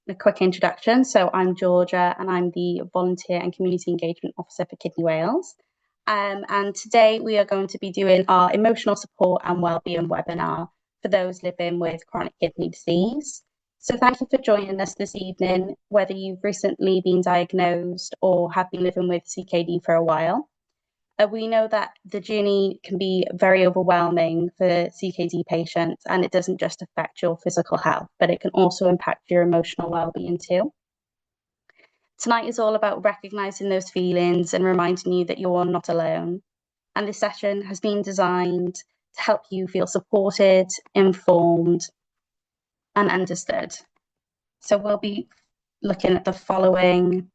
a quick introduction. So I'm Georgia and I'm the Volunteer and Community Engagement Officer for Kidney Wales. And today we are going to be doing our emotional support and wellbeing webinar for those living with chronic kidney disease. So thank you for joining us this evening, whether you've recently been diagnosed or have been living with CKD for a while. We know that the journey can be very overwhelming for CKD patients, and it doesn't just affect your physical health, but it can also impact your emotional well-being too. Tonight is all about recognizing those feelings and reminding you that you're not alone. And this session has been designed to help you feel supported, informed, and understood. So we'll be looking at the following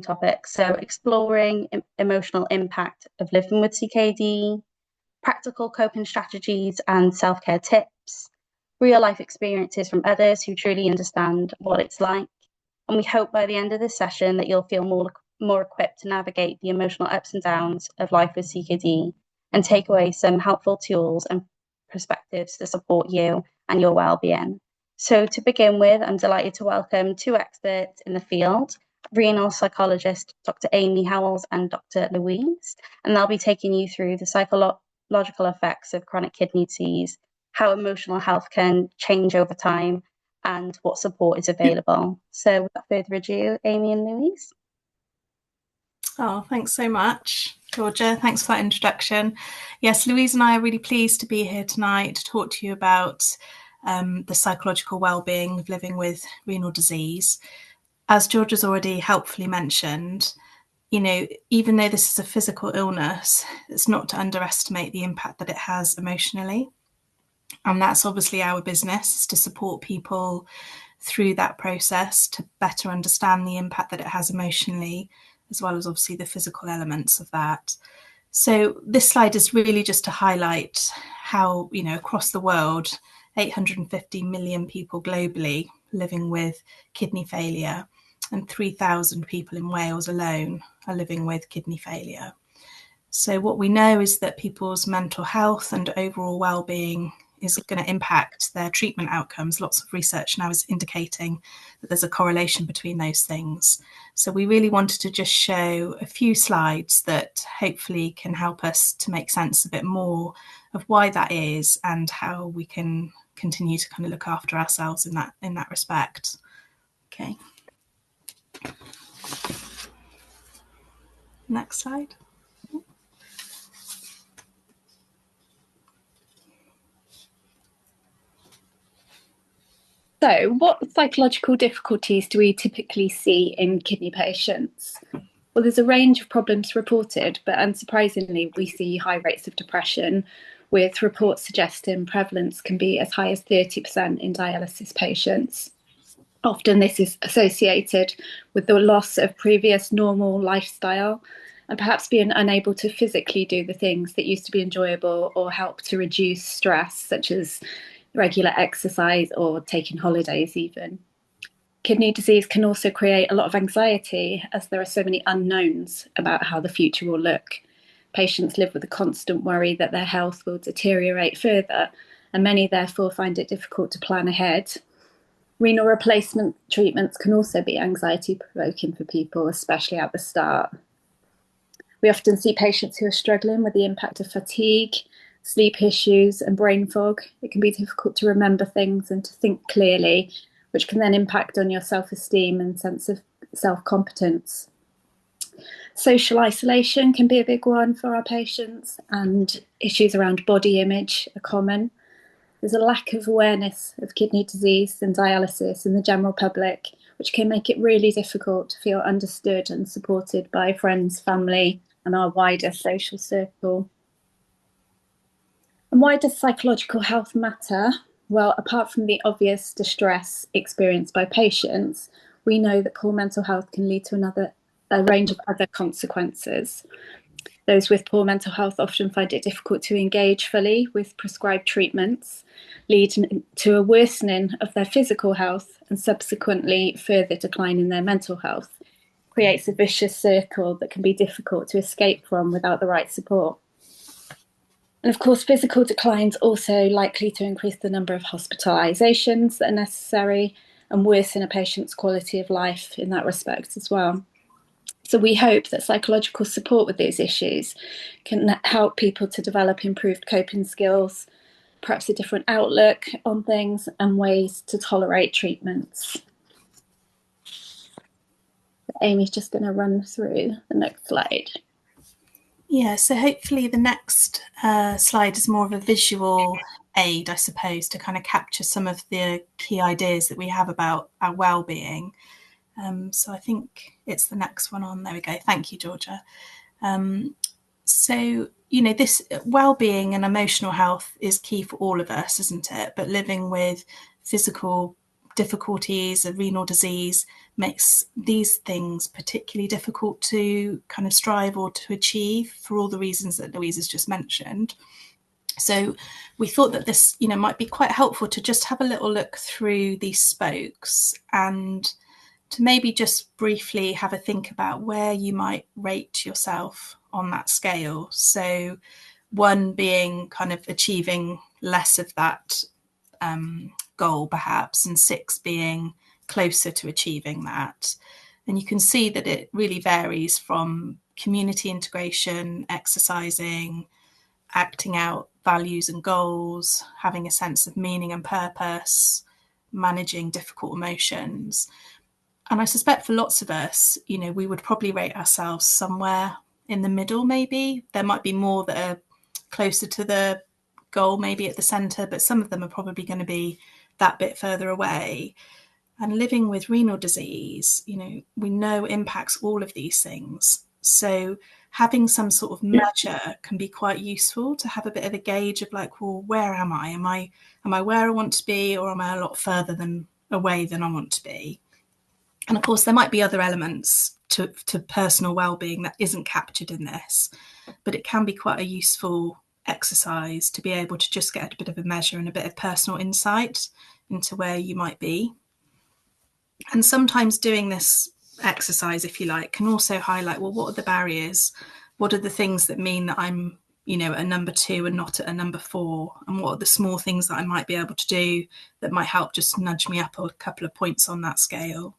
topics. So exploring emotional impact of living with CKD, practical coping strategies and self-care tips, real life experiences from others who truly understand what it's like. And we hope by the end of this session that you'll feel more equipped to navigate the emotional ups and downs of life with CKD and take away some helpful tools and perspectives to support you and your well-being. So to begin with, I'm delighted to welcome two experts in the field, renal psychologist Dr. Amy Howells and Dr. Louise, and they'll be taking you through the psychological effects of chronic kidney disease, how emotional health can change over time, and what support is available. So without further ado, Amy and Louise. Oh, thanks so much, Georgia. Thanks for that introduction. Yes, Louise and I are really pleased to be here tonight to talk to you about the psychological well-being of living with renal disease. As Georgia's already helpfully mentioned, you know, even though this is a physical illness, it's not to underestimate the impact that it has emotionally. And that's obviously our business, is to support people through that process to better understand the impact that it has emotionally, as well as obviously the physical elements of that. So this slide is really just to highlight how, you know, across the world, 850 million people globally living with kidney failure, and 3,000 people in Wales alone are living with kidney failure. So what we know is that people's mental health and overall well-being is going to impact their treatment outcomes. Lots of research now is indicating that there's a correlation between those things. So we really wanted to just show a few slides that hopefully can help us to make sense a bit more of why that is and how we can continue to kind of look after ourselves in that respect. Okay. Next slide. So, what psychological difficulties do we typically see in kidney patients? Well, there's a range of problems reported, but unsurprisingly, we see high rates of depression, with reports suggesting prevalence can be as high as 30% in dialysis patients. Often this is associated with the loss of previous normal lifestyle and perhaps being unable to physically do the things that used to be enjoyable or help to reduce stress, such as regular exercise or taking holidays even. Kidney disease can also create a lot of anxiety as there are so many unknowns about how the future will look. Patients live with a constant worry that their health will deteriorate further, and many therefore find it difficult to plan ahead. Renal replacement treatments can also be anxiety-provoking for people, especially at the start. We often see patients who are struggling with the impact of fatigue, sleep issues, and brain fog. It can be difficult to remember things and to think clearly, which can then impact on your self-esteem and sense of self-competence. Social isolation can be a big one for our patients, and issues around body image are common. There's a lack of awareness of kidney disease and dialysis in the general public, which can make it really difficult to feel understood and supported by friends, family, and our wider social circle. And why does psychological health matter? Well, apart from the obvious distress experienced by patients, we know that poor mental health can lead to a range of other consequences. Those with poor mental health often find it difficult to engage fully with prescribed treatments, leading to a worsening of their physical health and subsequently further decline in their mental health. It creates a vicious circle that can be difficult to escape from without the right support. And of course, physical decline's also likely to increase the number of hospitalisations that are necessary and worsen a patient's quality of life in that respect as well. So we hope that psychological support with these issues can help people to develop improved coping skills, perhaps a different outlook on things, and ways to tolerate treatments. Amy's just going to run through the next slide. Yeah, so hopefully the next slide is more of a visual aid, I suppose, to kind of capture some of the key ideas that we have about our well-being. So I think it's the next one on. There we go. Thank you, Georgia. So, this well-being and emotional health is key for all of us, isn't it? But living with physical difficulties, a renal disease, makes these things particularly difficult to kind of strive or to achieve for all the reasons that Louise has just mentioned. So we thought that this, might be quite helpful to just have a little look through these spokes and to maybe just briefly have a think about where you might rate yourself on that scale. So 1 being kind of achieving less of that goal perhaps, and 6 being closer to achieving that. And you can see that it really varies from community integration, exercising, acting out values and goals, having a sense of meaning and purpose, managing difficult emotions. And I suspect for lots of us, we would probably rate ourselves somewhere in the middle, maybe. There might be more that are closer to the goal, maybe at the centre, but some of them are probably going to be that bit further away. And living with renal disease, we know impacts all of these things. So having some sort of measure can be quite useful to have a bit of a gauge of like, well, where am I? Am I where I want to be, or am I a lot further away than I want to be? And of course, there might be other elements to personal well-being that isn't captured in this, but it can be quite a useful exercise to be able to just get a bit of a measure and a bit of personal insight into where you might be. And sometimes doing this exercise, if you like, can also highlight, well, what are the barriers? What are the things that mean that I'm, at a number 2 and not at a number 4? And what are the small things that I might be able to do that might help just nudge me up a couple of points on that scale?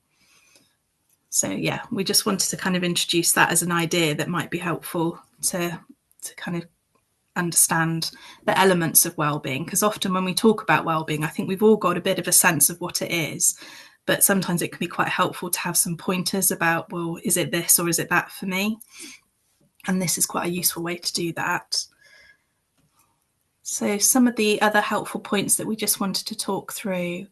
So yeah, we just wanted to kind of introduce that as an idea that might be helpful to kind of understand the elements of well-being, because often when we talk about well-being, I think we've all got a bit of a sense of what it is, but sometimes it can be quite helpful to have some pointers about, well, is it this or is it that for me? And this is quite a useful way to do that. So some of the other helpful points that we just wanted to talk through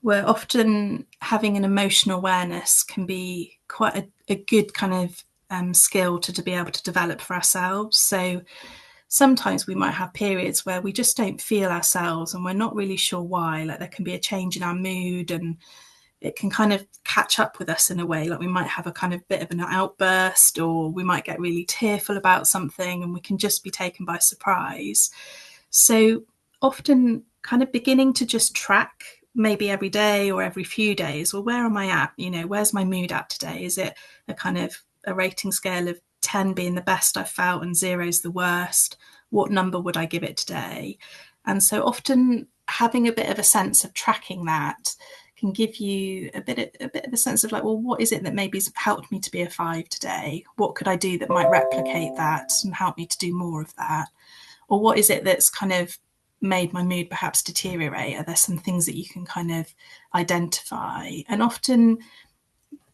were often having an emotional awareness can be quite a good kind of skill to be able to develop for ourselves. So sometimes we might have periods where we just don't feel ourselves and we're not really sure why. Like there can be a change in our mood and it can kind of catch up with us in a way. Like we might have a kind of bit of an outburst, or we might get really tearful about something and we can just be taken by surprise. So often kind of beginning to just track maybe every day or every few days, well, where am I at? Where's my mood at today? Is it a kind of a rating scale of 10 being the best I've felt and 0 is the worst? What number would I give it today? And so often having a bit of a sense of tracking that can give you a bit of a sense of like, well, what is it that maybe has helped me to be a 5 today? What could I do that might replicate that and help me to do more of that? Or what is it that's kind of made my mood perhaps deteriorate? Are there some things that you can kind of identify? And often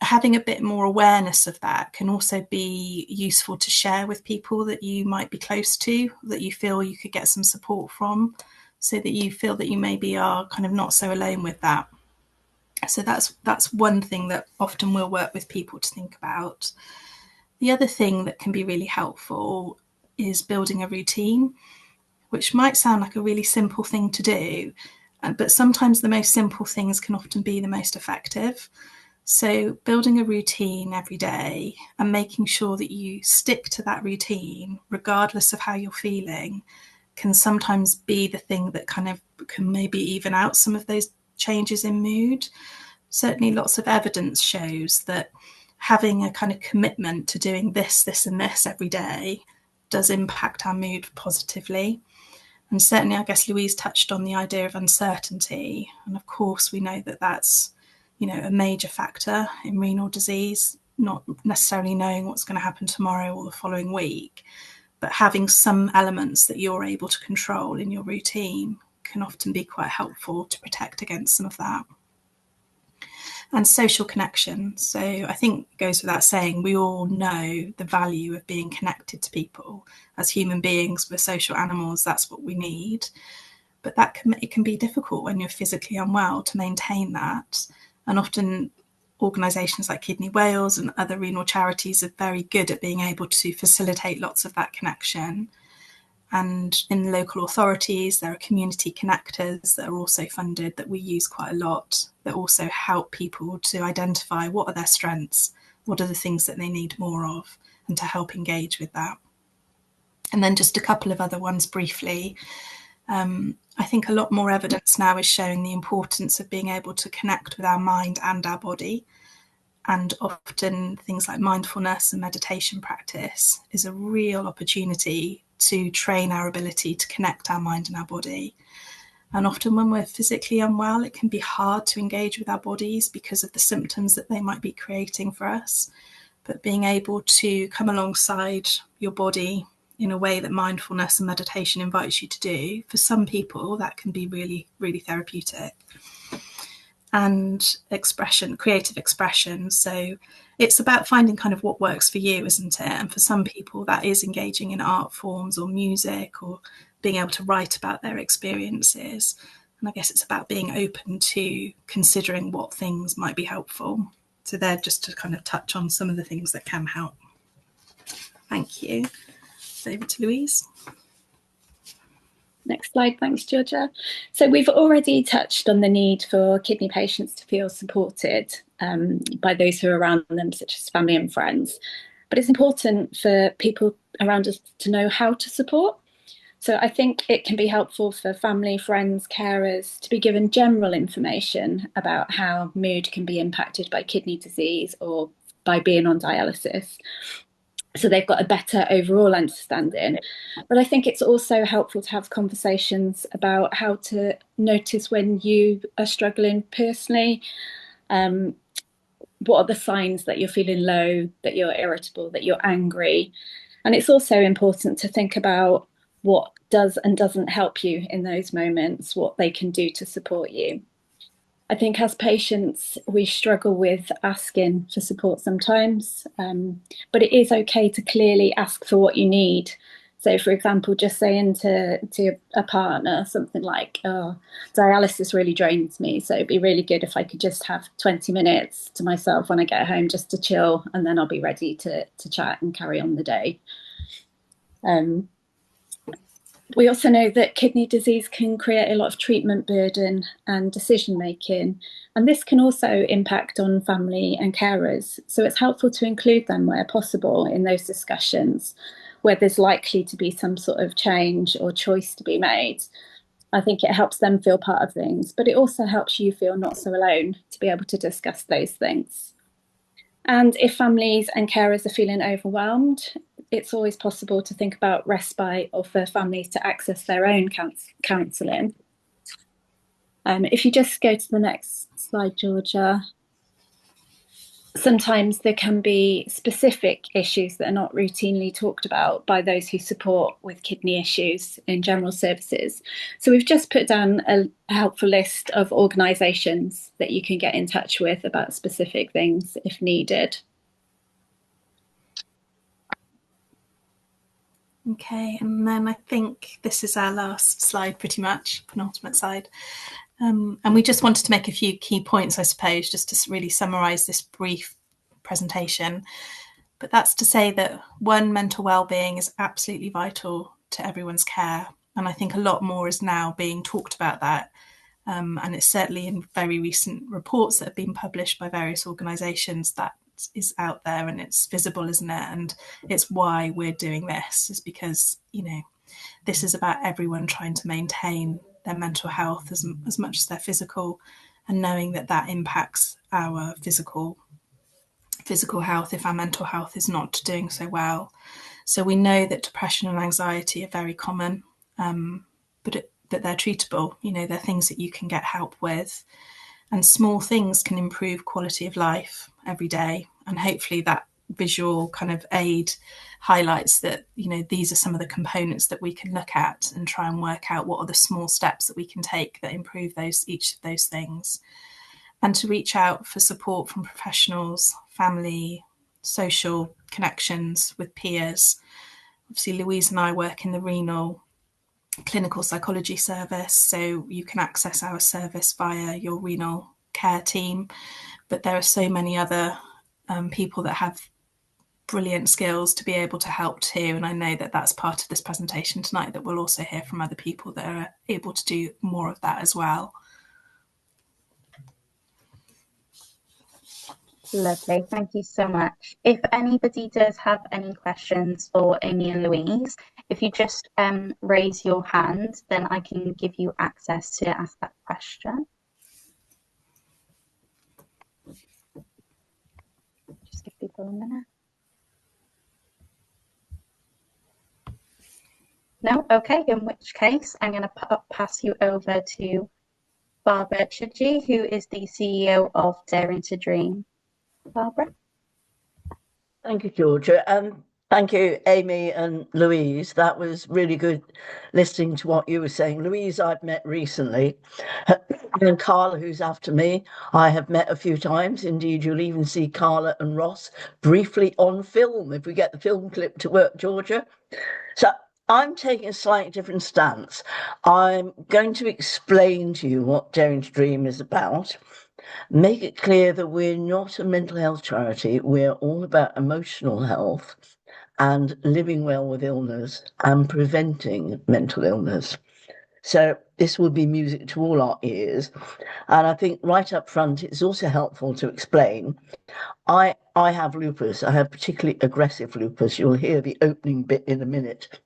having a bit more awareness of that can also be useful to share with people that you might be close to, that you feel you could get some support from, so that you feel that you maybe are kind of not so alone with that. So that's one thing that often we'll work with people to think about. The other thing that can be really helpful is building a routine, which might sound like a really simple thing to do, but sometimes the most simple things can often be the most effective. So building a routine every day and making sure that you stick to that routine, regardless of how you're feeling, can sometimes be the thing that kind of can maybe even out some of those changes in mood. Certainly lots of evidence shows that having a kind of commitment to doing this and this every day does impact our mood positively. And certainly, I guess Louise touched on the idea of uncertainty. And of course, we know that that's, a major factor in renal disease, not necessarily knowing what's going to happen tomorrow or the following week, but having some elements that you're able to control in your routine can often be quite helpful to protect against some of that. And social connection. So I think it goes without saying, we all know the value of being connected to people. As human beings, we're social animals, that's what we need. But it can be difficult when you're physically unwell to maintain that. And often organisations like Kidney Wales and other renal charities are very good at being able to facilitate lots of that connection. And in local authorities, there are community connectors that are also funded that we use quite a lot, that also help people to identify what are their strengths, what are the things that they need more of, and to help engage with that. And then just a couple of other ones briefly. I think a lot more evidence now is showing the importance of being able to connect with our mind and our body. And often things like mindfulness and meditation practice is a real opportunity to train our ability to connect our mind and our body. And often when we're physically unwell, it can be hard to engage with our bodies because of the symptoms that they might be creating for us. But being able to come alongside your body in a way that mindfulness and meditation invites you to do, for some people, that can be really, really therapeutic. And creative expression. So it's about finding kind of what works for you, isn't it? And for some people, that is engaging in art forms or music or being able to write about their experiences. And I guess it's about being open to considering what things might be helpful. So they're just to kind of touch on some of the things that can help. Thank you. Over to Louise. Next slide, thanks, Georgia. So we've already touched on the need for kidney patients to feel supported by those who are around them, such as family and friends. But it's important for people around us to know how to support. So I think it can be helpful for family, friends, carers to be given general information about how mood can be impacted by kidney disease or by being on dialysis. So they've got a better overall understanding. But I think it's also helpful to have conversations about how to notice when you are struggling personally. What are the signs that you're feeling low, that you're irritable, that you're angry? And it's also important to think about what does and doesn't help you in those moments, what they can do to support you. I think as patients, we struggle with asking for support sometimes, but it is okay to clearly ask for what you need. So, for example, just saying to a partner something like, oh, dialysis really drains me, so it'd be really good if I could just have 20 minutes to myself when I get home just to chill, and then I'll be ready to chat and carry on the day. We also know that kidney disease can create a lot of treatment burden and decision making, and this can also impact on family and carers. So it's helpful to include them where possible in those discussions where there's likely to be some sort of change or choice to be made. I think it helps them feel part of things, but it also helps you feel not so alone to be able to discuss those things. And if families and carers are feeling overwhelmed, it's always possible to think about respite or for families to access their own counselling. If you just go to the next slide, Georgia. Sometimes there can be specific issues that are not routinely talked about by those who support with kidney issues in general services. So we've just put down a helpful list of organisations that you can get in touch with about specific things if needed. Okay, and then I think this is our last slide, pretty much, penultimate slide. And we just wanted to make a few key points, I suppose, just to really summarise this brief presentation. But that's to say that, one, mental wellbeing is absolutely vital to everyone's care. And I think a lot more is now being talked about that. And it's certainly in very recent reports that have been published by various organisations that is out there and it's visible, isn't it? And it's why we're doing this, is because, this is about everyone trying to maintain their mental health as much as their physical, and knowing that impacts our physical health if our mental health is not doing so well. So we know that depression and anxiety are very common, but they're treatable. You know, they're things that you can get help with, and small things can improve quality of life every day. And hopefully that visual kind of aid highlights that, you know, these are some of the components that we can look at and try and work out what are the small steps that we can take that improve each of those things. And to reach out for support from professionals, family, social connections with peers. Obviously, Louise and I work in the renal clinical psychology service, so you can access our service via your renal care team. But there are so many other people that have brilliant skills to be able to help too. And I know that that's part of this presentation tonight, that we'll also hear from other people that are able to do more of that as well. Lovely, thank you so much. If anybody does have any questions for Amy and Louise, if you just raise your hand, then I can give you access to ask that question. Just give people a minute. No? Okay, in which case I'm going to pass you over to Barbara Chidgey, who is the CEO of Daring to Dream. Barbara? Thank you, Georgia. And thank you, Amy and Louise. That was really good listening to what you were saying. Louise, I've met recently. And Carla, who's after me, I have met a few times. Indeed, you'll even see Carla and Ross briefly on film, if we get the film clip to work, Georgia. So I'm taking a slightly different stance. I'm going to explain to you what Daring to Dream is about. Make it clear that we're not a mental health charity. We're all about emotional health and living well with illness and preventing mental illness. So this will be music to all our ears. And I think right up front, it's also helpful to explain, I have lupus. I have particularly aggressive lupus. You'll hear the opening bit in a minute.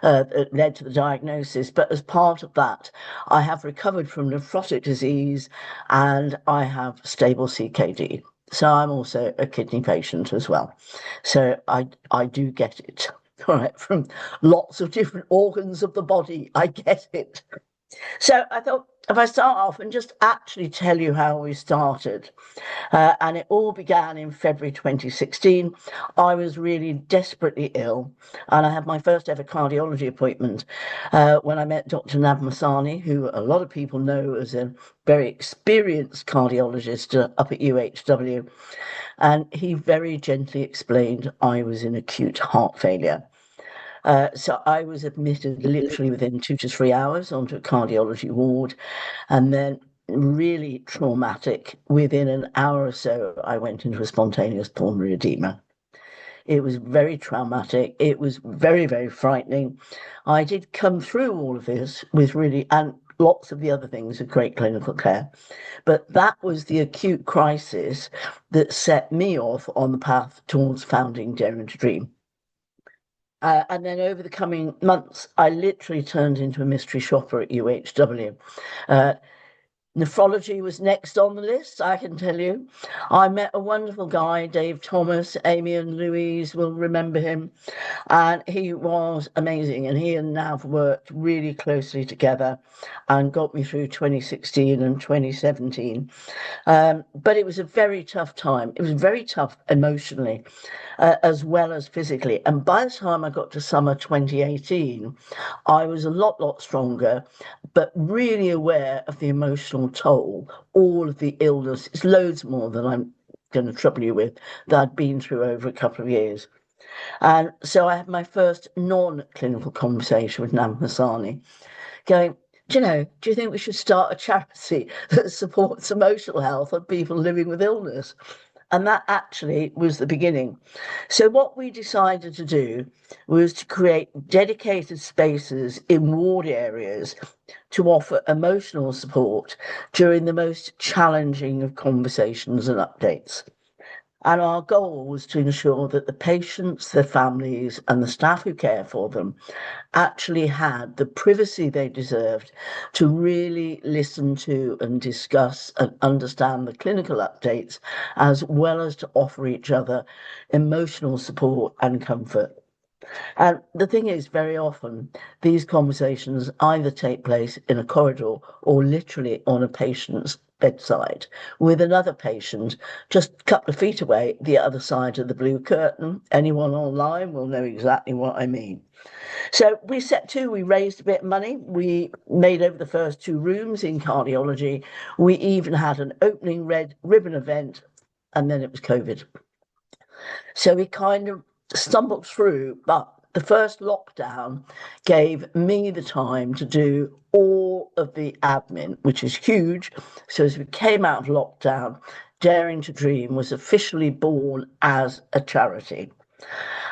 That led to the diagnosis. But as part of that, I have recovered from nephrotic disease and I have stable CKD. So I'm also a kidney patient as well. So I do get it, all right, from lots of different organs of the body. I get it. So I thought if I start off and just actually tell you how we started, and it all began in February 2016. I was really desperately ill, and I had my first ever cardiology appointment when I met Dr. Nav Masani, who a lot of people know as a very experienced cardiologist up at UHW, and he very gently explained I was in acute heart failure. So I was admitted literally within 2 to 3 hours onto a cardiology ward, and then really traumatic. Within an hour or so, I went into a spontaneous pulmonary edema. It was very traumatic. It was very, very frightening. I did come through all of this with really, and lots of the other things of great clinical care. But that was the acute crisis that set me off on the path towards founding Daring to Dream. And then over the coming months, I literally turned into a mystery shopper at UHW. Nephrology was next on the list, I can tell you. I met a wonderful guy, Dave Thomas. Amy and Louise will remember him. And he was amazing. And he and Nav worked really closely together and got me through 2016 and 2017. But it was a very tough time. It was very tough emotionally, as well as physically. And by the time I got to summer 2018, I was a lot stronger, but really aware of the emotional toll, all of the illness. It's loads more than I'm going to trouble you with, that I'd been through over a couple of years. And so I had my first non-clinical conversation with Nam Hassani, going, do you think we should start a charity that supports emotional health of people living with illness? And that actually was the beginning. So what we decided to do was to create dedicated spaces in ward areas to offer emotional support during the most challenging of conversations and updates. And our goal was to ensure that the patients, their families, and the staff who care for them actually had the privacy they deserved to really listen to and discuss and understand the clinical updates, as well as to offer each other emotional support and comfort. And the thing is, very often these conversations either take place in a corridor or literally on a patient's bedside with another patient just a couple of feet away, the other side of the blue curtain. Anyone online will know exactly what I mean. So we set to, we raised a bit of money. We made over the first 2 rooms in cardiology. We even had an opening red ribbon event, and then it was COVID. So we kind of stumbled through, but the first lockdown gave me the time to do all of the admin, which is huge. So as we came out of lockdown, Daring to Dream was officially born as a charity.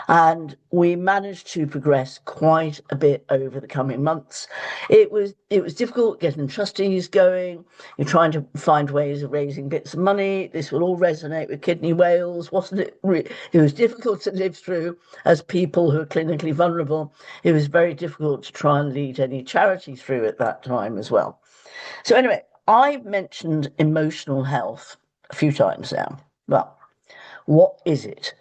And we managed to progress quite a bit over the coming months. It was difficult getting trustees going. You're trying to find ways of raising bits of money. This will all resonate with Kidney Wales, wasn't it? It was difficult to live through as people who are clinically vulnerable. It was very difficult to try and lead any charity through at that time as well. So anyway, I've mentioned emotional health a few times now. Well, what is it?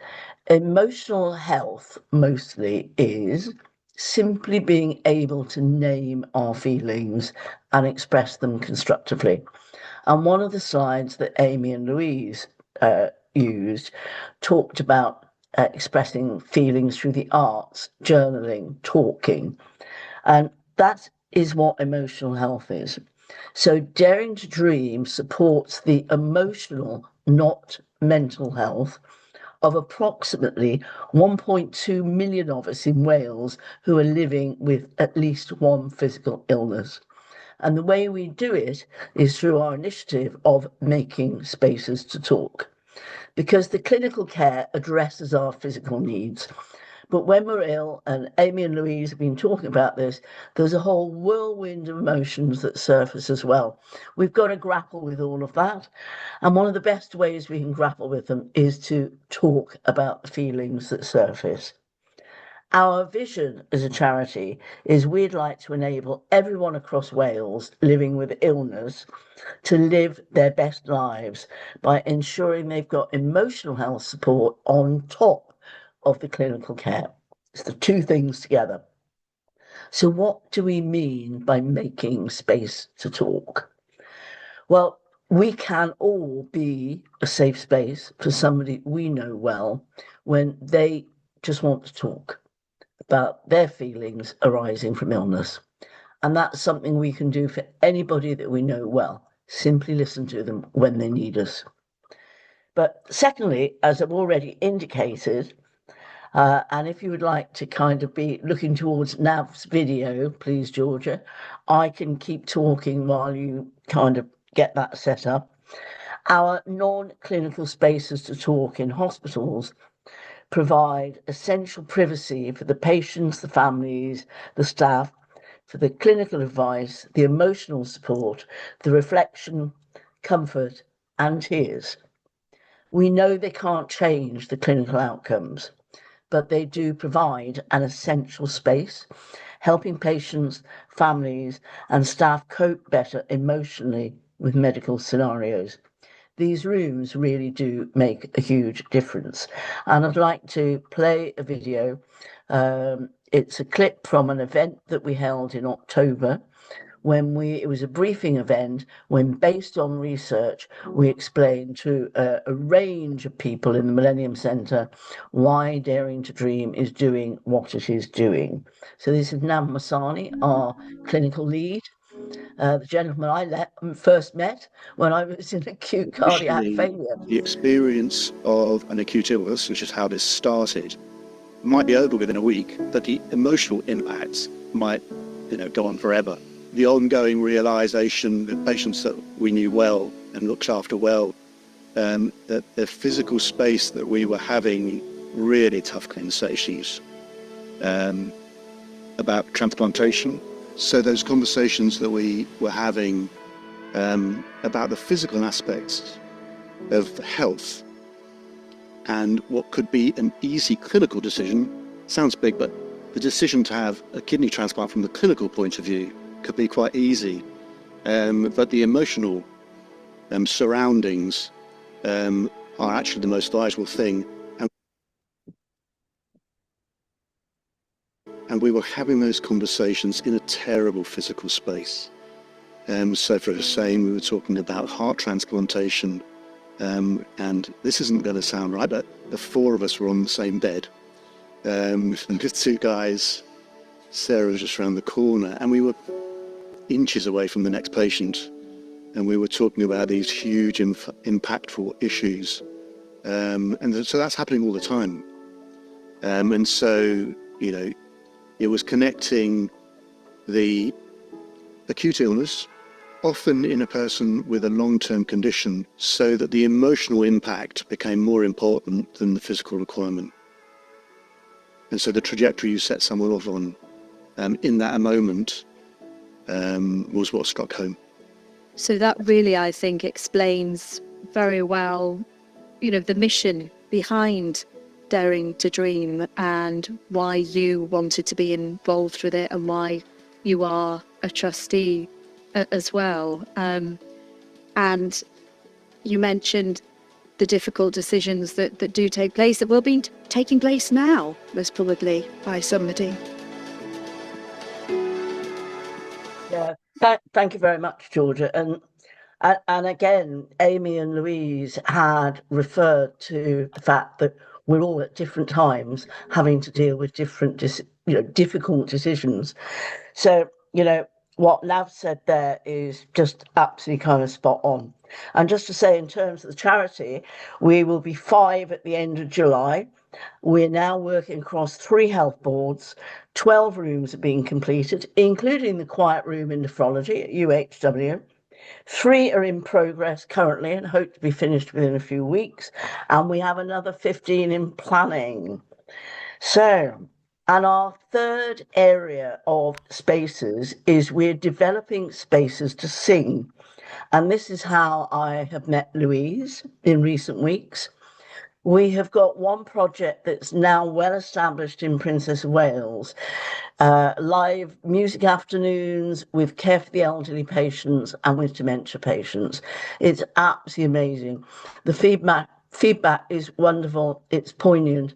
Emotional health mostly is simply being able to name our feelings and express them constructively. And one of the slides that Amy and Louise used talked about expressing feelings through the arts, journaling, talking. And that is what emotional health is. So Daring to Dream supports the emotional, not mental health of approximately 1.2 million of us in Wales who are living with at least one physical illness. And the way we do it is through our initiative of making spaces to talk, because the clinical care addresses our physical needs. But when we're ill, and Amy and Louise have been talking about this, there's a whole whirlwind of emotions that surface as well. We've got to grapple with all of that. And one of the best ways we can grapple with them is to talk about the feelings that surface. Our vision as a charity is we'd like to enable everyone across Wales living with illness to live their best lives by ensuring they've got emotional health support on top of the clinical care. It's the 2 things together. So what do we mean by making space to talk? Well, we can all be a safe space for somebody we know well when they just want to talk about their feelings arising from illness. And that's something we can do for anybody that we know well. Simply listen to them when they need us. But secondly, as I've already indicated, and if you would like to kind of be looking towards Nav's video, please, Georgia, I can keep talking while you kind of get that set up. Our non-clinical spaces to talk in hospitals provide essential privacy for the patients, the families, the staff, for the clinical advice, the emotional support, the reflection, comfort, and tears. We know they can't change the clinical outcomes, but they do provide an essential space, helping patients, families, and staff cope better emotionally with medical scenarios. These rooms really do make a huge difference. And I'd like to play a video. It's a clip from an event that we held in October when it was a briefing event when, based on research, we explained to a range of people in the Millennium Centre why Daring to Dream is doing what it is doing. So this is Nav Masani, our clinical lead, the gentleman I first met when I was in acute cardiac failure. The experience of an acute illness, which is how this started, might be over within a week, but the emotional impacts might, go on forever. The ongoing realization that patients that we knew well and looked after well, that the physical space that we were having really tough conversations about transplantation. So those conversations that we were having about the physical aspects of health and what could be an easy clinical decision, sounds big, but the decision to have a kidney transplant from the clinical point of view could be quite easy, but the emotional surroundings are actually the most vital thing. and we were having those conversations in a terrible physical space. So for us saying, we were talking about heart transplantation, and this isn't going to sound right, but the four of us were on the same bed. The two guys, Sarah was just around the corner, and we were inches away from the next patient, and we were talking about these huge impactful issues. And so that's happening all the time. And so, it was connecting the acute illness, often in a person with a long-term condition, so that the emotional impact became more important than the physical requirement. And so the trajectory you set someone off on in that moment was what struck home. So that really, I think, explains very well, the mission behind Daring to Dream and why you wanted to be involved with it and why you are a trustee as well. And you mentioned the difficult decisions that do take place, that will be taking place now, most probably, by somebody. Yeah, thank you very much, Georgia. And again, Amy and Louise had referred to the fact that we're all at different times having to deal with different, difficult decisions. So, what Nav said there is just absolutely kind of spot on. And just to say, in terms of the charity, we will be 5 at the end of July. We're now working across 3 health boards. 12 rooms are being completed, including the quiet room in nephrology at UHW. 3 are in progress currently and hope to be finished within a few weeks. And we have another 15 in planning. So, and our third area of spaces is we're developing spaces to sing. And this is how I have met Louise in recent weeks. We have got one project that's now well established in Princess of Wales, live music afternoons with care for the elderly patients and with dementia patients. It's absolutely amazing. The feedback is wonderful. It's poignant.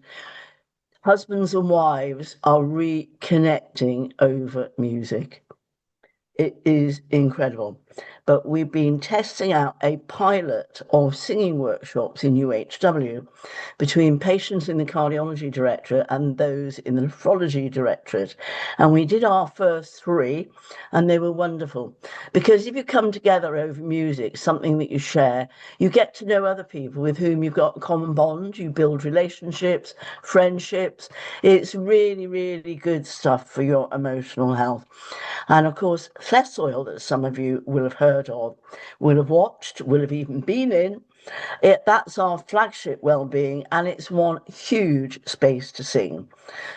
Husbands and wives are reconnecting over music. It is incredible. But we've been testing out a pilot of singing workshops in UHW between patients in the cardiology directorate and those in the nephrology directorate. And we did our first 3 and they were wonderful. Because if you come together over music, something that you share, you get to know other people with whom you've got a common bond, you build relationships, friendships. It's really, really good stuff for your emotional health. And of course, Flesh Oil, that some of you will have heard of, will have watched, will have even been in. That's our flagship Wellbeing, and it's one huge space to sing.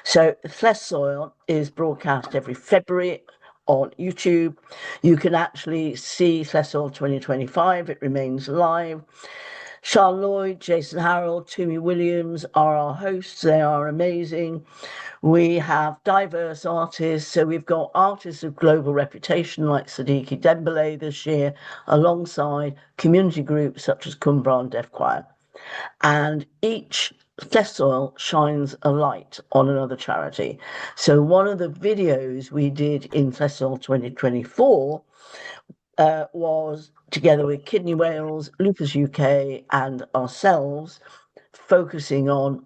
So Flesh Soil is broadcast every February on YouTube. You can actually see Flesh Soil 2025. It remains live. Sean Lloyd, Jason Harold, Toomey Williams are our hosts. They are amazing. We have diverse artists. So we've got artists of global reputation like Siddiqui Dembele this year, alongside community groups such as Cumbrian Deaf Choir. And each festival shines a light on another charity. So one of the videos we did in Festival 2024 was together with Kidney Wales, Lupus UK and ourselves, focusing on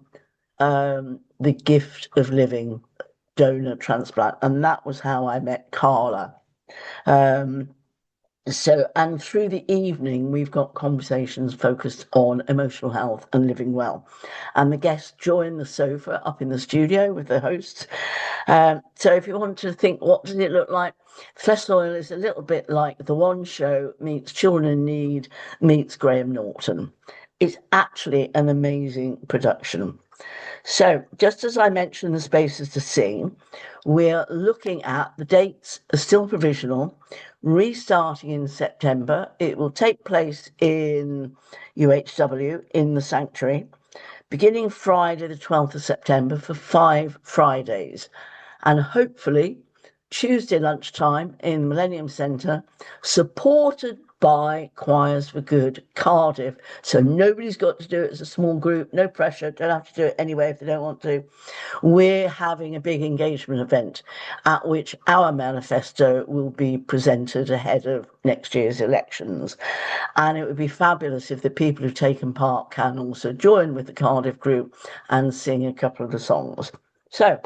the gift of living, donor transplant. And that was how I met Carla. And through the evening, we've got conversations focused on emotional health and living well. And the guests join the sofa up in the studio with the hosts. So if you want to think, what does it look like? Flesh Oil is a little bit like The One Show meets Children in Need meets Graham Norton. It's actually an amazing production. So just as I mentioned the spaces to sing, we're looking at the dates are still provisional, restarting in September. It will take place in UHW in the Sanctuary, beginning Friday the 12th of September for 5 Fridays, and hopefully Tuesday lunchtime in the Millennium Centre, supported by Choirs for Good Cardiff. So nobody's got to do it as a small group, no pressure, don't have to do it anyway if they don't want to. We're having a big engagement event at which our manifesto will be presented ahead of next year's elections. And it would be fabulous if the people who've taken part can also join with the Cardiff group and sing a couple of the songs. So,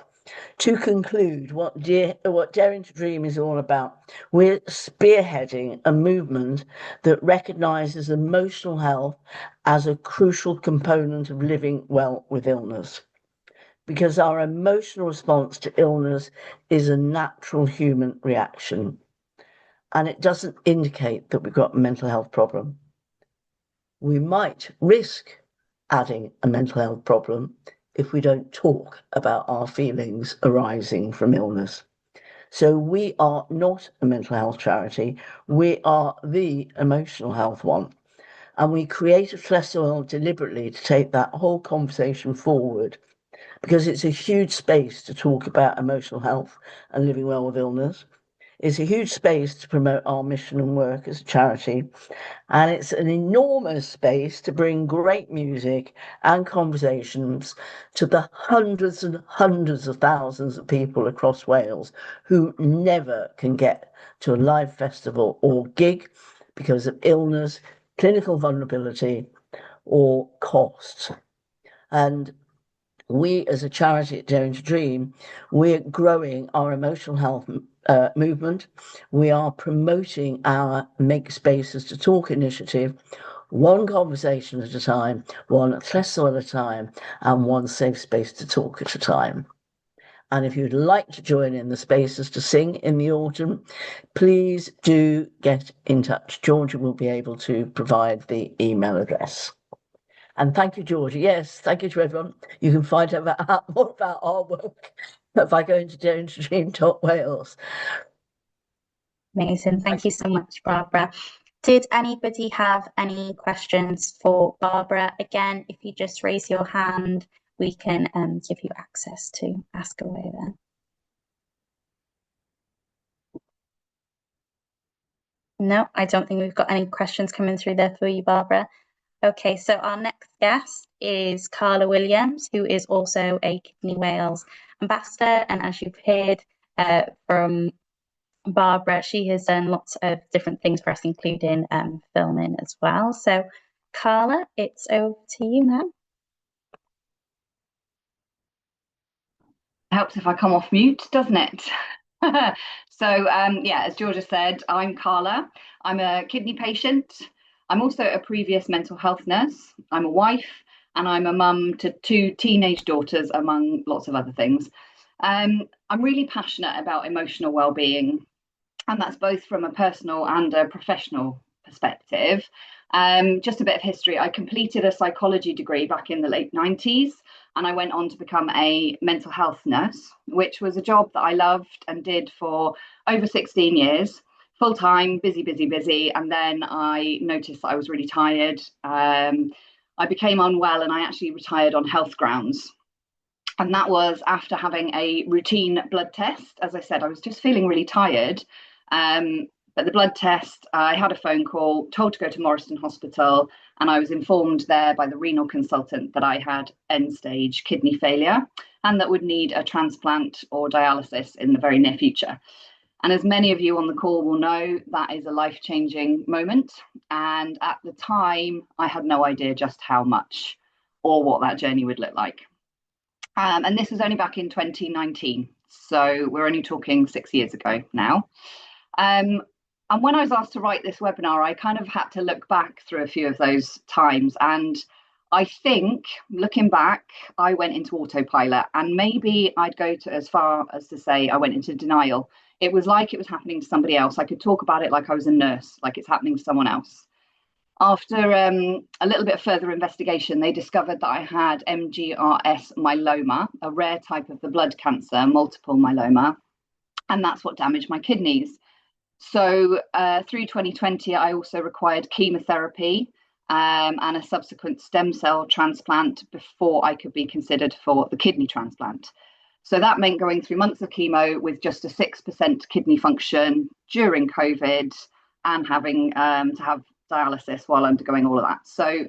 to conclude, what Daring to Dream is all about, we're spearheading a movement that recognises emotional health as a crucial component of living well with illness. Because our emotional response to illness is a natural human reaction. And it doesn't indicate that we've got a mental health problem. We might risk adding a mental health problem if we don't talk about our feelings arising from illness. So we are not a mental health charity. We are the emotional health one. And we created Festival deliberately to take that whole conversation forward, because it's a huge space to talk about emotional health and living well with illness. It's a huge space to promote our mission and work as a charity. And it's an enormous space to bring great music and conversations to the hundreds and hundreds of thousands of people across Wales who never can get to a live festival or gig because of illness, clinical vulnerability, or cost. And we, as a charity at Daring to Dream, we're growing our emotional health movement. We are promoting our Make Spaces to Talk initiative, one conversation at a time, one festival at a time, and one safe space to talk at a time. And if you'd like to join in the spaces to sing in the autumn, please do get in touch. Georgia will be able to provide the email address. And thank you, Georgia. Yes, thank you to everyone. You can find out more about our work by going to daringtodream.wales. Amazing. Thank you so much, Barbara. Did anybody have any questions for Barbara? Again, if you just raise your hand, we can give you access to ask away there. No, I don't think we've got any questions coming through there for you, Barbara. Okay, so our next guest is Carla Williams, who is also a Kidney Wales ambassador. And as you've heard from Barbara, she has done lots of different things for us, including filming as well. So Carla, it's over to you now. Helps if I come off mute, doesn't it? So yeah, as Georgia said, I'm Carla. I'm a kidney patient. I'm also a previous mental health nurse. I'm a wife, and I'm a mum to 2 teenage daughters, among lots of other things. I'm really passionate about emotional well-being, and that's both from a personal and a professional perspective. Just a bit of history. I completed a psychology degree back in the late 90s, and I went on to become a mental health nurse, which was a job that I loved and did for over 16 years. Full time, busy. And then I noticed that I was really tired. I became unwell, and I actually retired on health grounds. And that was after having a routine blood test. As I said, I was just feeling really tired. But the blood test, I had a phone call, told to go to Morriston Hospital, and I was informed there by the renal consultant that I had end-stage kidney failure and that would need a transplant or dialysis in the very near future. And as many of you on the call will know, that is a life-changing moment. And at the time, I had no idea just how much or what that journey would look like. And this was only back in 2019. So we're only talking 6 years ago now. And when I was asked to write this webinar, I kind of had to look back through a few of those times. And I think, looking back, I went into autopilot, and maybe I'd go to as far as to say I went into denial. It was like it was happening to somebody else. I could talk about it like I was a nurse, like it's happening to someone else. After a little bit of further investigation, they discovered that I had MGRS myeloma, a rare type of the blood cancer, multiple myeloma, and that's what damaged my kidneys. So through 2020, I also required chemotherapy and a subsequent stem cell transplant before I could be considered for the kidney transplant. So that meant going through months of chemo with just a 6% kidney function during COVID and having to have dialysis while undergoing all of that. So,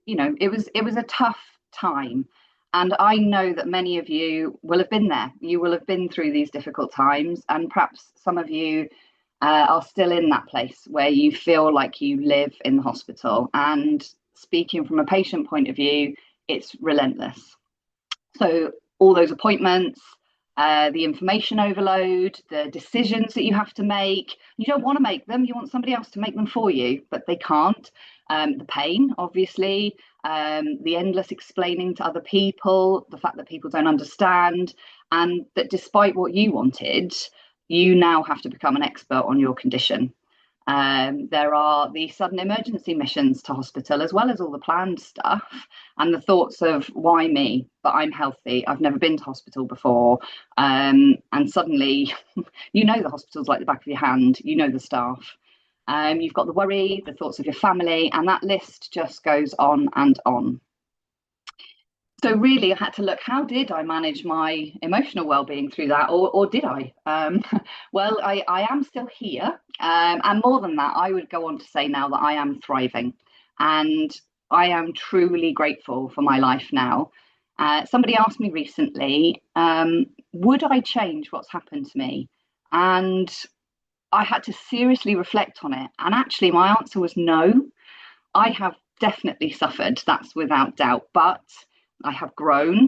you know, it was a tough time. And I know that many of you will have been there. You will have been through these difficult times, and perhaps some of you are still in that place where you feel like you live in the hospital. And speaking from a patient point of view, it's relentless. So all those appointments, the information overload, the decisions that you have to make, you don't want to make them, you want somebody else to make them for you, but they can't. The pain, obviously, the endless explaining to other people, the fact that people don't understand, and that despite what you wanted, you now have to become an expert on your condition. There are the sudden emergency missions to hospital, as well as all the planned stuff, and the thoughts of why me, but I'm healthy, I've never been to hospital before, and suddenly you know the hospital's like the back of your hand, you know the staff, you've got the worry, the thoughts of your family, and that list just goes on and on. So really I had to look, how did I manage my emotional well-being through that, or did I? Well, I am still here, and more than that, I would go on to say now that I am thriving, and I am truly grateful for my life now. Somebody asked me recently, would I change what's happened to me? And I had to seriously reflect on it, and actually my answer was no. I have definitely suffered, that's without doubt, but I have grown,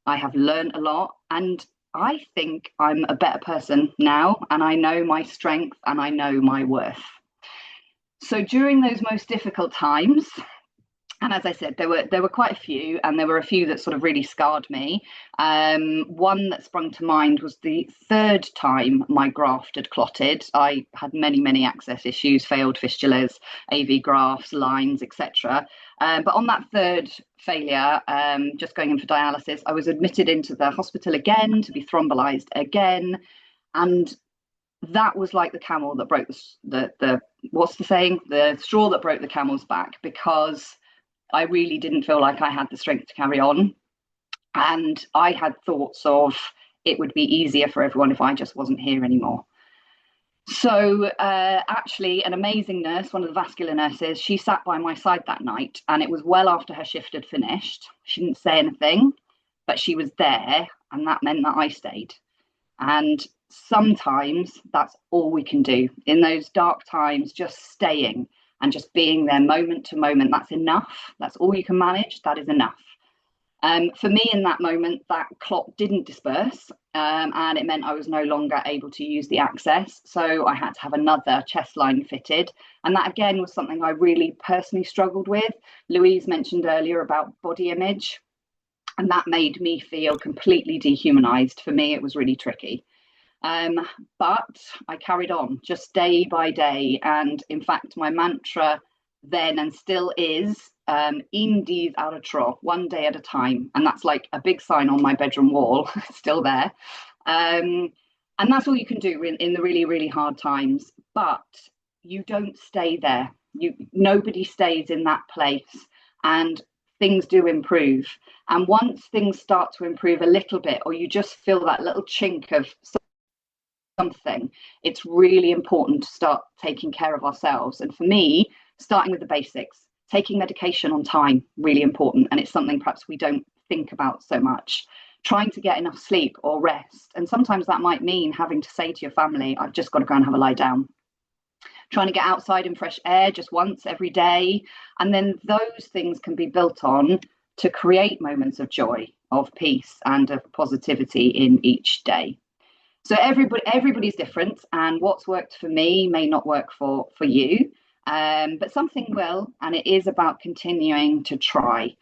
I have learned a lot, and I think I'm a better person now, and I know my strength and I know my worth. So during those most difficult times, and as I said, there were quite a few, and there were a few that sort of really scarred me. One that sprung to mind was the third time my graft had clotted. I had many access issues, failed fistulas, AV grafts, lines, etc. But on that third failure, just going in for dialysis, I was admitted into the hospital again to be thrombolyzed again, and that was like the camel that broke the what's the saying? The straw that broke the camel's back, because I really didn't feel like I had the strength to carry on. And I had thoughts of it would be easier for everyone if I just wasn't here anymore. So actually, an amazing nurse, one of the vascular nurses, she sat by my side that night, and it was well after her shift had finished. She didn't say anything, but she was there, and that meant that I stayed. And sometimes that's all we can do in those dark times, just staying and just being there moment to moment. That's enough. That's all you can manage. That is enough. For me in that moment, that clot didn't disperse, and it meant I was no longer able to use the access. So I had to have another chest line fitted. And that again was something I really personally struggled with. Louise mentioned earlier about body image, and that made me feel completely dehumanized. For me, it was really tricky. But I carried on just day by day. And in fact, my mantra then and still is un dydd ar y tro, one day at a time. And that's like a big sign on my bedroom wall, still there. And that's all you can do in the really hard times. But you don't stay there. Nobody stays in that place. And things do improve. And once things start to improve a little bit, or you just feel that little chink of something, it's really important to start taking care of ourselves. And for me, starting with the basics, taking medication on time, really important. And it's something perhaps we don't think about so much. Trying to get enough sleep or rest. And sometimes that might mean having to say to your family, I've just got to go and have a lie down. Trying to get outside in fresh air just once every day. And then those things can be built on to create moments of joy, of peace, and of positivity in each day. So everybody's different, and what's worked for me may not work for you, but something will, and it is about continuing to try.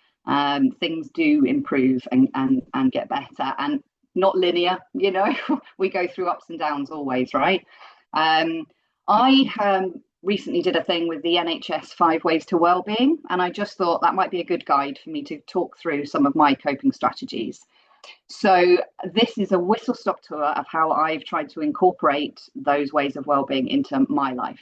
Things do improve and get better, and not linear, you know. We go through ups and downs always, right? I recently did a thing with the NHS 5 Ways to Wellbeing, and I just thought that might be a good guide for me to talk through some of my coping strategies. So this is a whistle-stop tour of how I've tried to incorporate those ways of well-being into my life.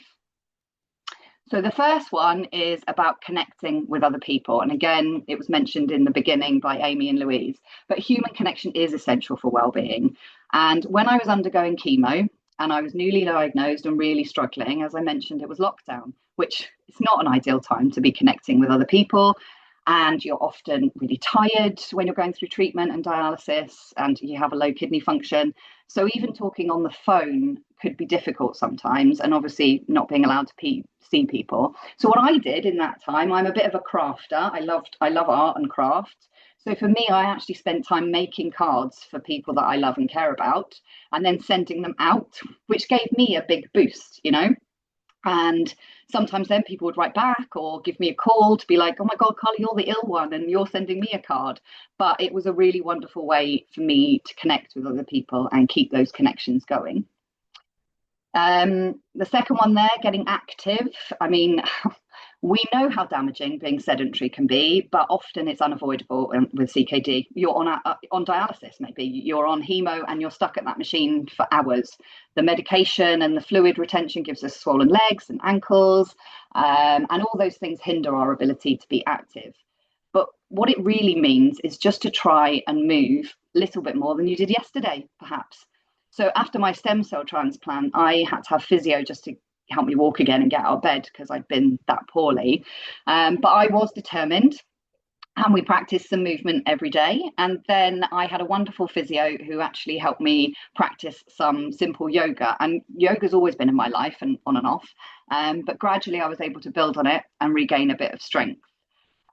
So the first one is about connecting with other people. And again, it was mentioned in the beginning by Amy and Louise, but human connection is essential for well-being. And when I was undergoing chemo, and I was newly diagnosed and really struggling. As I mentioned, it was lockdown, which is not an ideal time to be connecting with other people. And you're often really tired when you're going through treatment and dialysis, and you have a low kidney function. So even talking on the phone could be difficult sometimes, and obviously not being allowed to see people. So what I did in that time, I'm a bit of a crafter. I love art and craft. So for me, I actually spent time making cards for people that I love and care about, and then sending them out, which gave me a big boost, you know. And sometimes then people would write back or give me a call to be like, oh my God, Carly, you're the ill one and you're sending me a card. But it was a really wonderful way for me to connect with other people and keep those connections going. The second one there, getting active. I mean, we know how damaging being sedentary can be, but often it's unavoidable with CKD. You're on dialysis, maybe you're on hemo and you're stuck at that machine for hours. The medication and the fluid retention gives us swollen legs and ankles, and all those things hinder our ability to be active. But what it really means is just to try and move a little bit more than you did yesterday, perhaps. So after my stem cell transplant, I had to have physio just to help me walk again and get out of bed because I'd been that poorly. But I was determined, and we practiced some movement every day. And then I had a wonderful physio who actually helped me practice some simple yoga. And yoga's always been in my life and on and off. But gradually I was able to build on it and regain a bit of strength.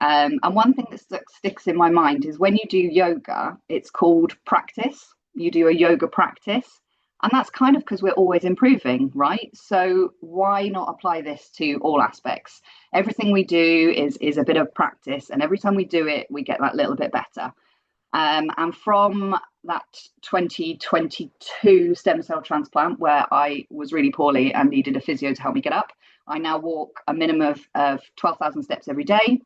And one thing that sticks in my mind is when you do yoga, it's called practice. You do a yoga practice. And that's kind of because we're always improving, right? So why not apply this to all aspects? Everything we do is a bit of practice. And every time we do it, we get that little bit better. And from that 2022 stem cell transplant, where I was really poorly and needed a physio to help me get up, I now walk a minimum of 12,000 steps every day.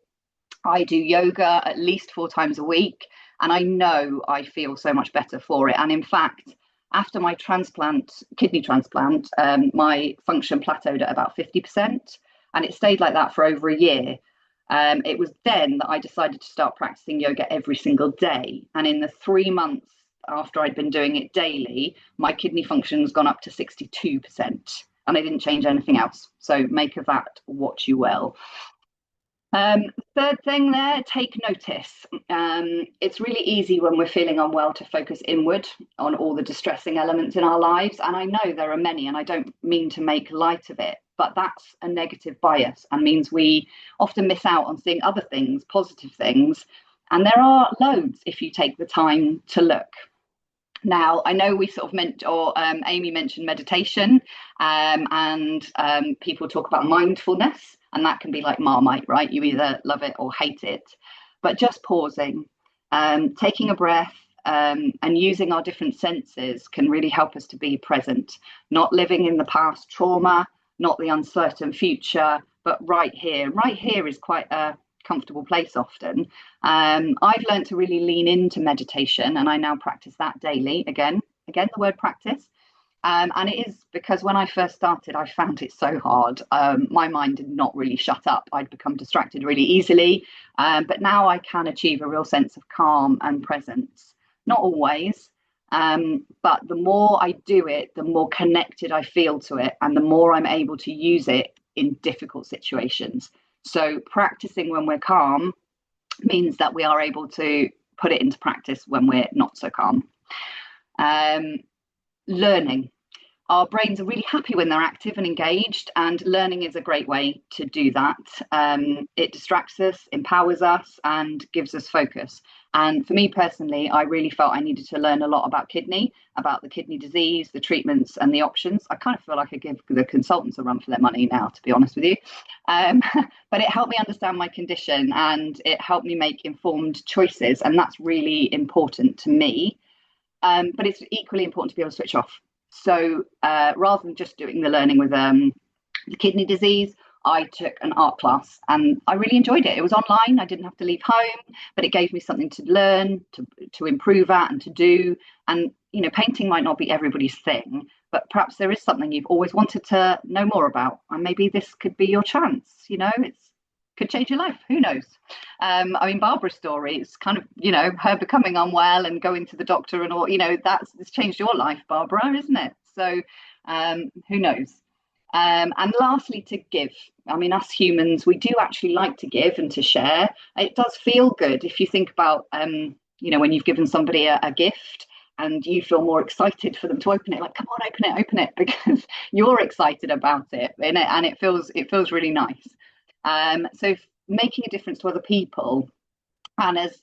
I do yoga at least 4 times a week, and I know I feel so much better for it. And in fact, after my kidney transplant, my function plateaued at about 50%, and it stayed like that for over a year. It was then that I decided to start practicing yoga every single day. And in the 3 months after I'd been doing it daily, my kidney function's gone up to 62%, and I didn't change anything else. So make of that what you will. Third thing there, take notice. It's really easy when we're feeling unwell to focus inward on all the distressing elements in our lives. And I know there are many, and I don't mean to make light of it, but that's a negative bias and means we often miss out on seeing other things, positive things. And there are loads if you take the time to look. Now, I know we sort of Amy mentioned meditation, and people talk about mindfulness. And that can be like Marmite, right? You either love it or hate it. But just pausing, taking a breath, and using our different senses can really help us to be present, not living in the past trauma, not the uncertain future, but right here. Right here is quite a comfortable place often. I've learned to really lean into meditation, and I now practice that daily. Again, the word practice. And it is because when I first started, I found it so hard. My mind did not really shut up. I'd become distracted really easily. But now I can achieve a real sense of calm and presence. Not always, but the more I do it, the more connected I feel to it, and the more I'm able to use it in difficult situations. So practicing when we're calm means that we are able to put it into practice when we're not so calm. Learning. Our brains are really happy when they're active and engaged, and learning is a great way to do that. It distracts us, empowers us, and gives us focus. And for me personally, I really felt I needed to learn a lot about the kidney disease, the treatments and the options. I kind of feel like I give the consultants a run for their money now, to be honest with you. But it helped me understand my condition, and it helped me make informed choices. And that's really important to me. But it's equally important to be able to switch off. So rather than just doing the learning with the kidney disease, I took an art class, and I really enjoyed it. It was online. I didn't have to leave home, but it gave me something to learn, to improve at, and to do. And, you know, painting might not be everybody's thing, but perhaps there is something you've always wanted to know more about. And maybe this could be your chance. You know, could change your life. Who knows? I mean, Barbara's story is kind of, you know, her becoming unwell and going to the doctor and all, you know, it's changed your life, Barbara, isn't it? So Who knows? And lastly, to give. I mean, us humans, we do actually like to give and to share. It does feel good if you think about, when you've given somebody a gift and you feel more excited for them to open it, like, come on, open it, because you're excited about it, and it feels really nice. So making a difference to other people. And as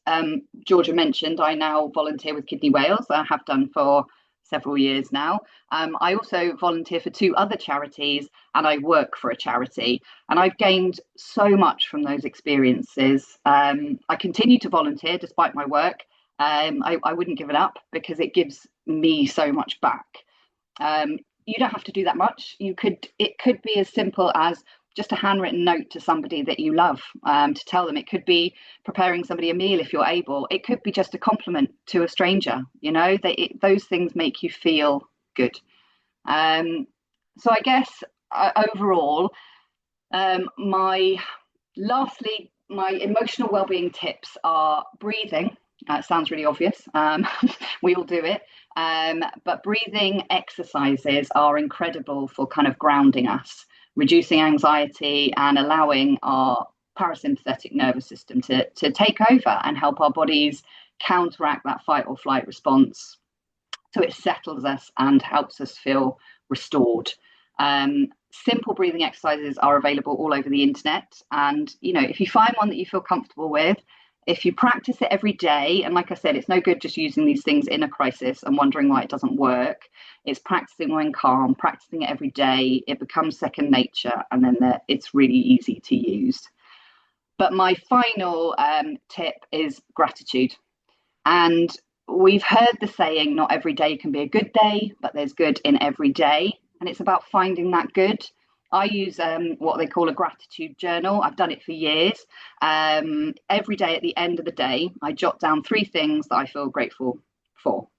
Georgia mentioned, I now volunteer with Kidney Wales. I have done for several years now. I also volunteer for 2 other charities, and I work for a charity. And I've gained so much from those experiences. I continue to volunteer despite my work. I wouldn't give it up because it gives me so much back. You don't have to do that much. It could be as simple as just a handwritten note to somebody that you love, to tell them. It could be preparing somebody a meal if you're able. It could be just a compliment to a stranger. Those things make you feel good. So I guess overall, my emotional wellbeing tips are breathing. It sounds really obvious. We all do it. But breathing exercises are incredible for kind of grounding us, reducing anxiety, and allowing our parasympathetic nervous system to take over and help our bodies counteract that fight or flight response. So it settles us and helps us feel restored. Simple breathing exercises are available all over the internet. And, if you find one that you feel comfortable with, if you practice it every day, and like I said, it's no good just using these things in a crisis and wondering why it doesn't work. It's practicing when calm, practicing it every day. It becomes second nature, and then it's really easy to use. But my final tip is gratitude. And we've heard the saying, not every day can be a good day, but there's good in every day. And it's about finding that good. I use what they call a gratitude journal. I've done it for years. Every day at the end of the day, I jot down 3 things that I feel grateful for.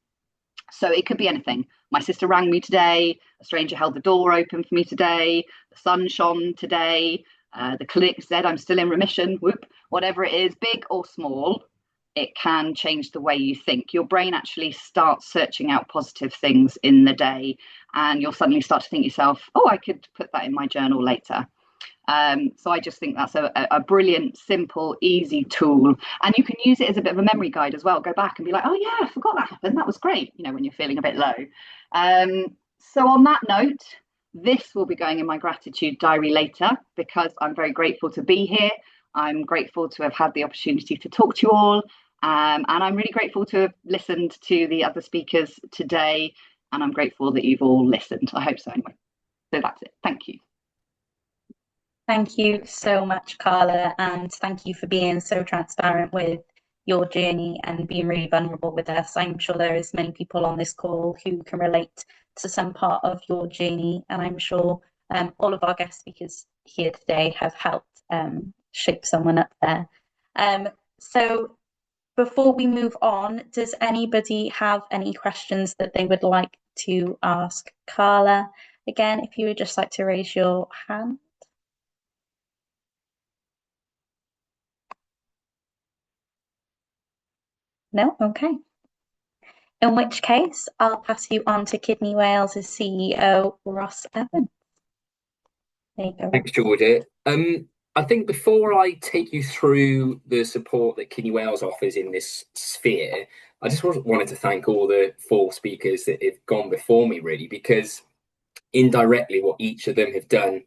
So it could be anything. My sister rang me today. A stranger held the door open for me today. The sun shone today. The clinic said I'm still in remission. Whoop. Whatever it is, big or small, it can change the way you think. Your brain actually starts searching out positive things in the day, and you'll suddenly start to think yourself, oh, I could put that in my journal later. So I just think that's a brilliant, simple, easy tool. And you can use it as a bit of a memory guide as well. Go back and be like, oh yeah, I forgot that happened. That was great, when you're feeling a bit low. So on that note, this will be going in my gratitude diary later, because I'm very grateful to be here. I'm grateful to have had the opportunity to talk to you all. And I'm really grateful to have listened to the other speakers today. And I'm grateful that you've all listened. I hope so anyway. So that's it. Thank you. Thank you so much, Carla, and thank you for being so transparent with your journey and being really vulnerable with us. I'm sure there is many people on this call who can relate to some part of your journey, and I'm sure all of our guest speakers here today have helped shape someone up there. So before we move on, does anybody have any questions that they would like to ask Carla? Again, if you would just like to raise your hand. No? Okay. In which case, I'll pass you on to Kidney Wales' CEO, Ross Evans. There you go. Thanks, Georgia. I think before I take you through the support that Kidney Wales offers in this sphere, I just wanted to thank all the 4 speakers that have gone before me, really, because indirectly what each of them have done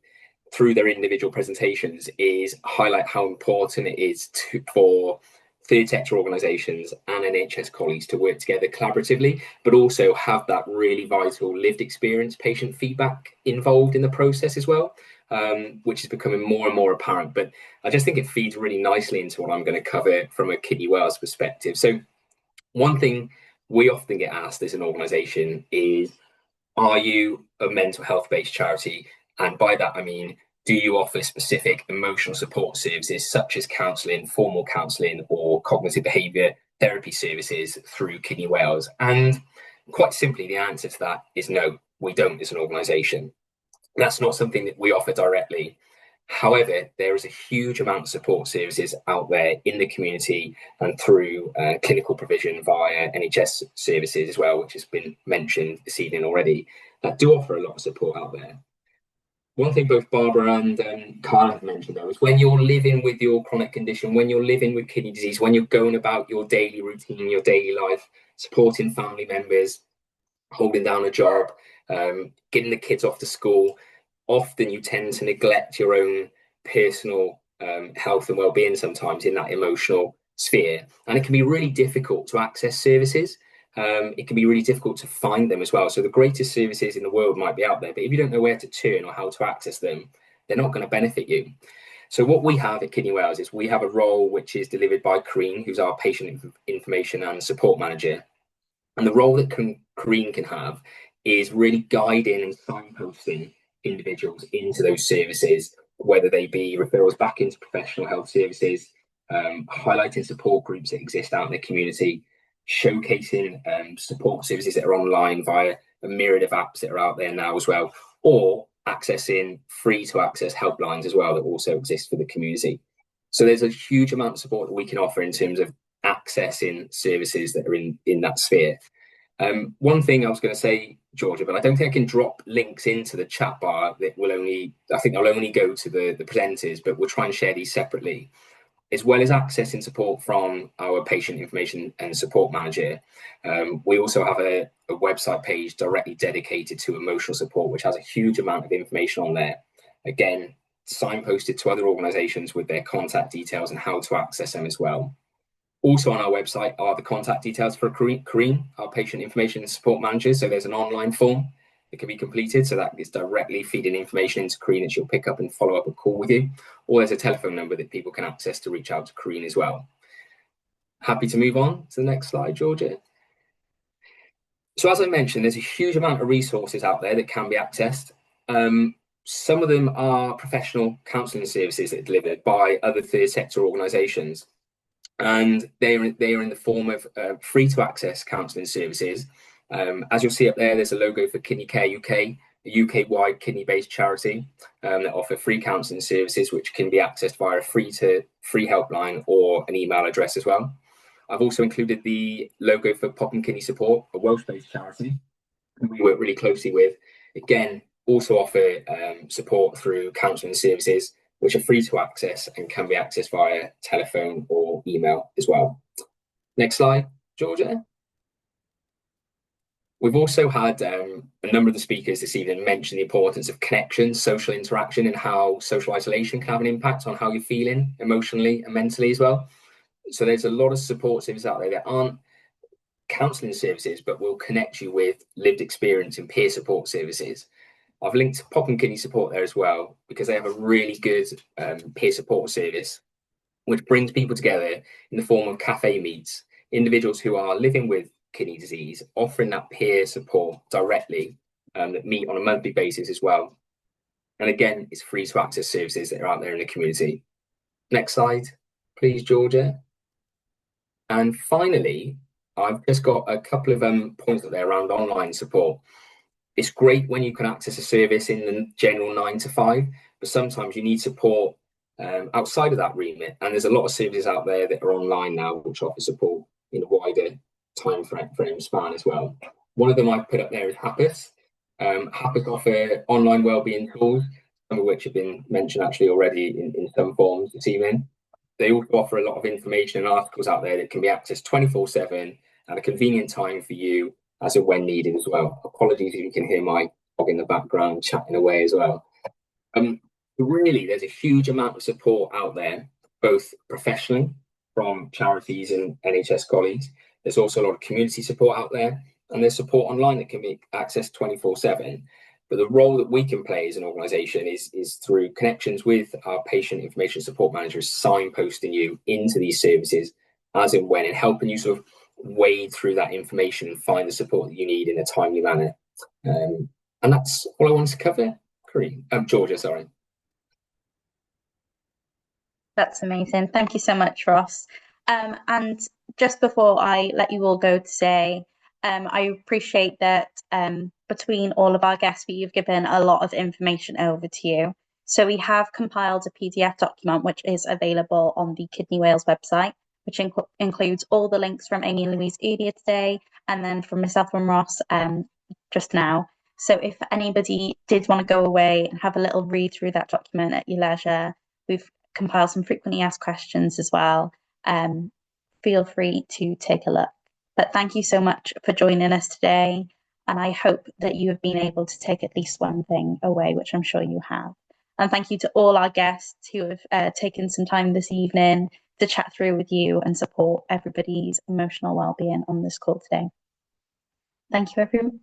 through their individual presentations is highlight how important it is for third sector organisations and NHS colleagues to work together collaboratively, but also have that really vital lived experience patient feedback involved in the process as well, which is becoming more and more apparent. But I just think it feeds really nicely into what I'm going to cover from a Kidney Wales perspective. So one thing we often get asked as an organisation is, are you a mental health based charity? And by that I mean, do you offer specific emotional support services such as counselling, formal counselling, or cognitive behaviour therapy services through Kidney Wales? And quite simply, the answer to that is no, we don't as an organisation. That's not something that we offer directly. However, there is a huge amount of support services out there in the community and through clinical provision via NHS services as well, which has been mentioned this evening already, that do offer a lot of support out there. One thing both Barbara and Carla have mentioned, though, is when you're living with your chronic condition, when you're living with kidney disease, when you're going about your daily routine, your daily life, supporting family members, holding down a job, getting the kids off to school, often you tend to neglect your own personal health and well-being sometimes in that emotional sphere. And it can be really difficult to access services. It can be really difficult to find them as well. So the greatest services in the world might be out there, but if you don't know where to turn or how to access them, they're not going to benefit you. So what we have at Kidney Wales is we have a role which is delivered by Corrine, who's our patient information and support manager. And the role that Corrine can have is really guiding and signposting individuals into those services, whether they be referrals back into professional health services, highlighting support groups that exist out in the community, showcasing support services that are online via a myriad of apps that are out there now as well, or accessing free to access helplines as well that also exist for the community. So there's a huge amount of support that we can offer in terms of accessing services that are in that sphere. One thing I was going to say, Georgia, but I don't think I can drop links into the chat bar that will I think I'll only go to the presenters, but we'll try and share these separately. As well as accessing support from our patient information and support manager, we also have a website page directly dedicated to emotional support, which has a huge amount of information on there. Again, signposted to other organisations with their contact details and how to access them as well. Also on our website are the contact details for Corrine, our patient information and support manager. So there's an online form that can be completed. So that is directly feeding information into Corrine that she'll pick up and follow up a call with you. Or there's a telephone number that people can access to reach out to Corrine as well. Happy to move on to the next slide, Georgia. So as I mentioned, there's a huge amount of resources out there that can be accessed. Some of them are professional counselling services that are delivered by other third sector organisations. And they are in the form of free to access counselling services. As you'll see up there, there's a logo for Kidney Care UK, a UK-wide kidney-based charity that offer free counselling services, which can be accessed via a free helpline or an email address as well. I've also included the logo for Popham Kidney Support, a Welsh-based charity who we work really closely with. Again, also offer support through counselling services, which are free to access and can be accessed via telephone or email as well. Next slide, Georgia. We've also had a number of the speakers this evening mention the importance of connection, social interaction, and how social isolation can have an impact on how you're feeling emotionally and mentally as well. So there's a lot of support services out there that aren't counselling services, but will connect you with lived experience and peer support services. I've linked to Popham Kidney Support there as well, because they have a really good peer support service, which brings people together in the form of cafe meets, individuals who are living with kidney disease, offering that peer support directly, that meet on a monthly basis as well. And again, it's free to access services that are out there in the community. Next slide, please, Georgia. And finally, I've just got a couple of points up there around online support. It's great when you can access a service in the general 9 to 5, but sometimes you need support outside of that remit. And there's a lot of services out there that are online now, which offer support in a wider time frame span as well. One of them I've put up there is Happus. Happus offer online wellbeing tools, some of which have been mentioned actually already in some forms this evening. They also offer a lot of information and articles out there that can be accessed 24/7 at a convenient time for you, as and when needed as well. Apologies if you can hear my dog in the background chatting away as well. Really, there's a huge amount of support out there, both professionally from charities and NHS colleagues. There's also a lot of community support out there, and there's support online that can be accessed 24/7. But the role that we can play as an organisation is through connections with our patient information support managers, signposting you into these services as and when, and helping you sort of wade through that information and find the support that you need in a timely manner. And that's all I wanted to cover. Georgia, sorry. That's amazing. Thank you so much, Ross. And just before I let you all go today, I appreciate that between all of our guests, you've given a lot of information over to you. So we have compiled a PDF document which is available on the Kidney Wales website, which includes all the links from Amy and Louise earlier today, and then from myself and Ross just now. So if anybody did want to go away and have a little read through that document at your leisure, we've compiled some frequently asked questions as well. Feel free to take a look. But thank you so much for joining us today. And I hope that you have been able to take at least one thing away, which I'm sure you have. And thank you to all our guests who have taken some time this evening to chat through with you and support everybody's emotional well-being on this call today. Thank you, everyone.